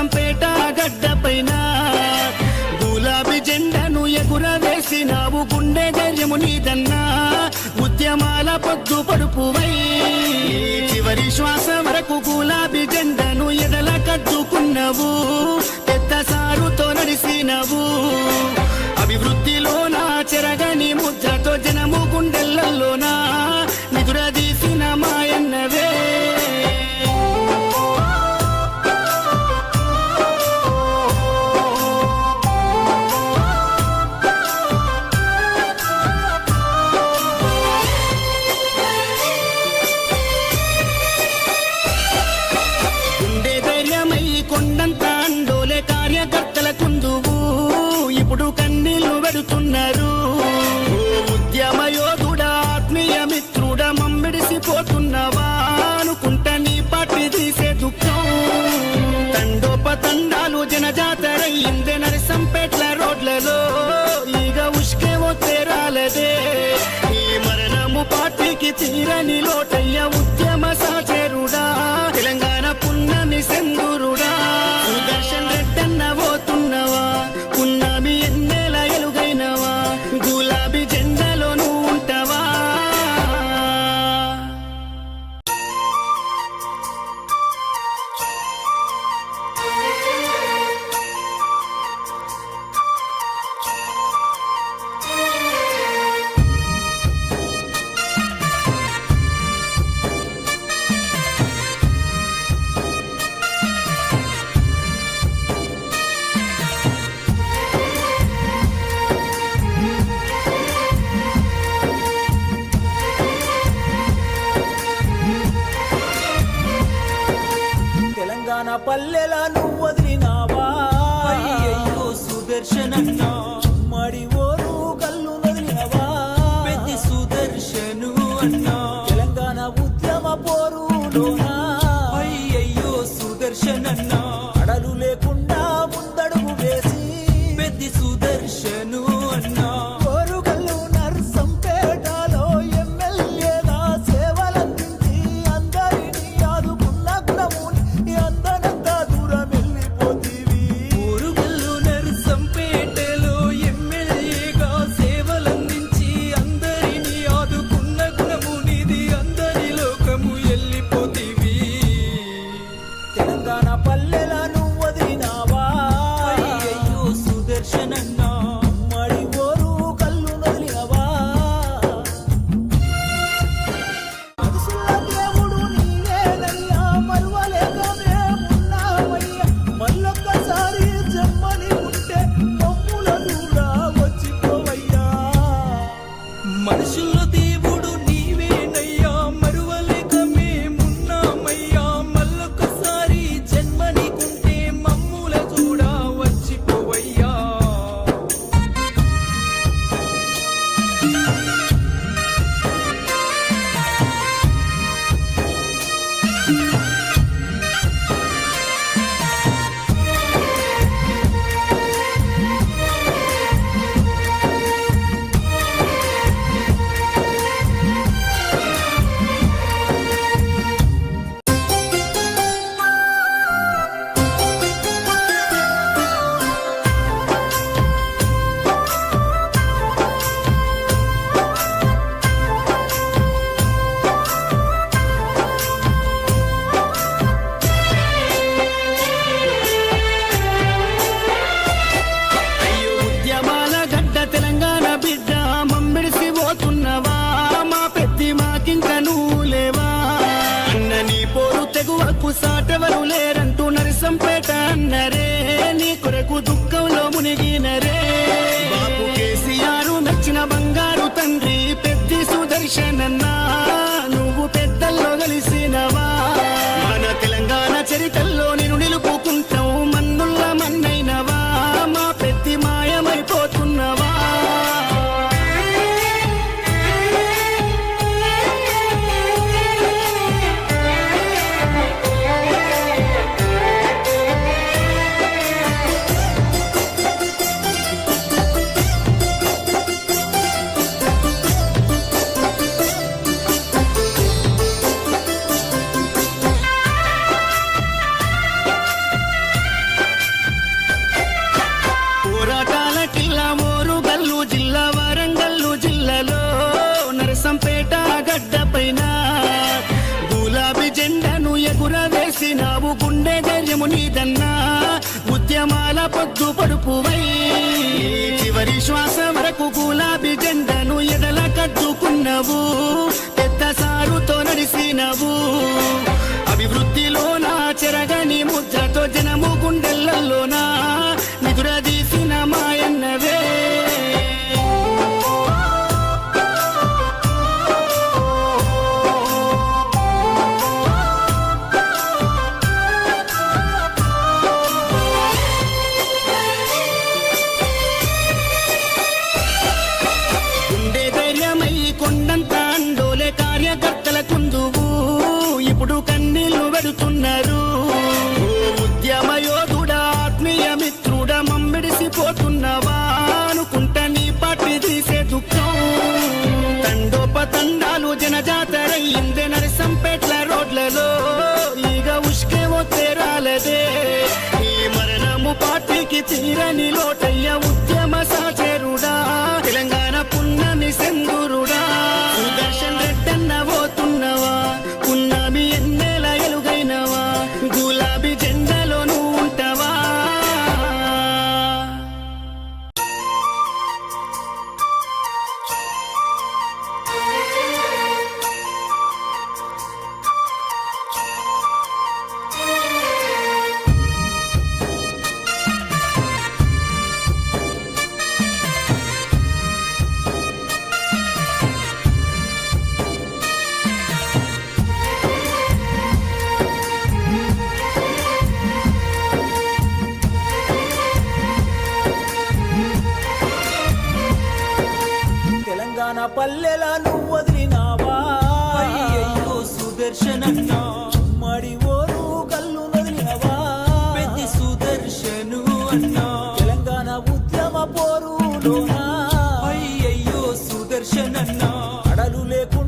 నరసంపేట గడ్డపైన గులాబీ జెండను ఎగురవేసినావు, గుండె ధైర్యము నీదన్నా, ఉద్యమాల పొద్దు పడుపువై చివరి శ్వాస వరకు గులాబీ జెండను ఎదల కట్టుకున్నావు, పెద్ద సారుతో నడిసినవు. అభివృద్ధిలోనా చెరగని ముద్రతో జనము గుండెలలోనా నిదురదీసిన మాయన్నవే. గుండె ధైర్యమై కొండంత అండోలే కార్యకర్తల కుందువు ఇప్పుడు కన్నీళ్లు పెడుతున్నారు. ఉద్యమ యోధుడా, ఆత్మీయ మిత్రుడా, మమ్మిడిసిపోతున్నవా అనుకుంట నీ పార్టీ తీసే దుఃఖం. తండోపతండాలు జనజాతరయ్యిందే నరసంపేట్ల రోడ్లలో, ఈగ ఉష్కే వస్తే రాలదే. ఈ మరణము పార్టీకి తీరని లోటయ్య, ఉద్యమ సహచరుడా, తెలంగాణ పున్నమి సెందురుడా. సుదర్శన్ రెడ్డన్న పోతున్నవా, పున్నమి ఎన్నేల ఎలుగైనవా, గులాబీ జెండాలో నువ్వు ఉంటావా. తెలంగాణ పల్లెలా నువ్వు వదిలినావా, అయ్యయ్యో సుదర్శనన్నా, మడి ఓరు కళ్ళు వదిలినవా, పెద్ద సుదర్శను అన్నా. తెలంగాణ ఉద్యమ పోరులోనా అయ్యయ్యో సుదర్శనన్నా, అడలు లేకుండా ముందడుగు వేసి పెద్ద సుదర్శను అన్నా. ఓరు కళ్ళు నర్సంపేటలో ఎమ్మెల్యేగా సేవలందించి అందరినీ ఆదుకున్న గుణముని అందనంత దూరం వెళ్ళిపోతీవి. ఊరుగల్లు నరసంపేటలో ఎమ్మెల్యేగా సేవలందించి అందరినీ ఆదుకున్న గుణము నీది, అందరి లోకము వెళ్ళిపోతీవి. తెలంగాణ పల్లెల నువ్వు వదిలినావా, అయ్యయ్యో సుదర్శనన్నా, పాల పొద్దు పడుపువై చివరి శ్వాస వరకు గులాబీ జెండను ఎదల కట్టుకున్నవు పెద్ద సారుతో నడిసినవు అభివృద్ధిలోన చెరగని ముద్రతో జనము గుండెలలోన నిదురదీసిన మాయన్నవే కొండంత అండోలే కార్యకర్తల కుందువు ఇప్పుడు కన్నీళ్లు వెడుతున్నారు ఉద్యమ యోధుడా ఆత్మీయ మిత్రుడా మమ్మిడిసిపోతున్నవా అనుకుంట నీ పార్టీ తీసే దుఃఖం తండోపతండాలు జనజాతరయ్యిందే నరసంపేట్ల రోడ్లలో ఈగ ఉష్కేవో తేరాలదే ఈ మరణము పార్టీకి తీరని లోటయ్య ఉద్యమ సహచరుడా తెలంగాణ పున్నమి సెందురుడా సుదర్శన్ రెడ్డన్న పోతున్నవా పున్నమి ఎన్నేల ఎలుగైనవా గులాబీ జెండాలో నువ్వు ఉంటావా తెలంగాణ పల్లెల నువ్వు వదిలినావా అయ్యయ్యో సుదర్శనన్నా మడి ఓరు కళ్ళు నదిలినవా పెద్ద సుదర్శను అన్నా తెలంగాణ ఉద్యమ పోరులోనా అయ్యయ్యో సుదర్శనన్నా అడలు లేకు